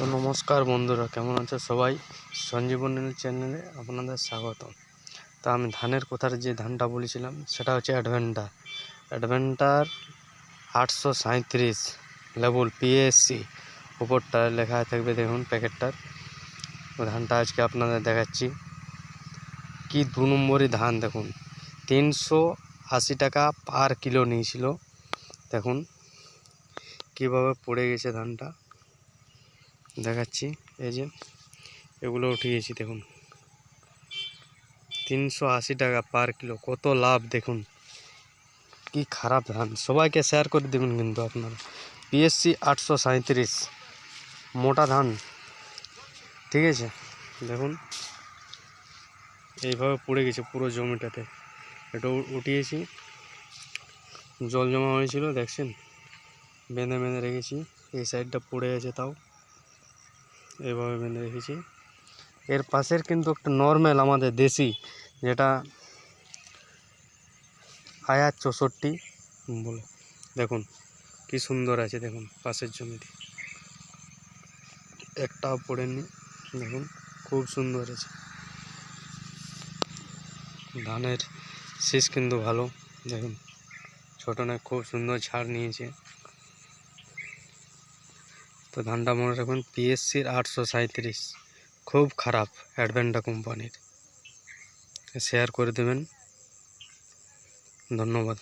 তো নমস্কার বন্ধুরা, কেমন আছে সবাই? সঞ্জীবনী চ্যানেলে আপনাদের স্বাগত। তা আমি ধানের কথার যে ধানটা বলেছিলাম সেটা হচ্ছে অ্যাডভেন্টার 837 লেবল পিএসসি, উপরটা লেখা থাকবে দেখুন প্যাকেটটার। ধানটা আজকে আপনাদের দেখাচ্ছি। কি 2 নম্বরই ধান দেখুন, 380 টাকা পার কিলো নিয়েছিল। দেখুন কিভাবে পড়ে গেছে ধানটা, দেখাচ্ছি। এই যে এগুলো উঠিয়েছি, দেখুন 380 টাকা পার কিলো, কত লাভ দেখুন। কি খারাপ ধান, সবাইকে শেয়ার করে দেবেন কিন্তু আপনারা। পিএসসি 837 মোটা ধান, ঠিক আছে। দেখুন এইভাবে পড়ে গেছে পুরো জমিটাতে। এটা উঠিয়েছি, জল জমা হয়েছিল দেখছেন, বেঁধে বেঁধে রেখেছি। এই সাইডটা পড়ে গেছে, তাও এইভাবে বেঁধে রেখেছি। এর পাশের কিন্তু একটা নর্মাল আমাদের দেশি, যেটা আয়াত 64 বলে, দেখুন কি সুন্দর আছে। দেখুন পাশের জমিতে একটাও পড়েনি, দেখুন খুব সুন্দর আছে। ধানের শীষ কিন্তু ভালো, দেখুন ছোট না, খুব সুন্দর ছাড় নিয়েছে। তো ধানটা মনে রাখুন, পিএসসির 837 খুব খারাপ, অ্যাডভেন্টা কোম্পানির। শেয়ার করে দেবেন, ধন্যবাদ।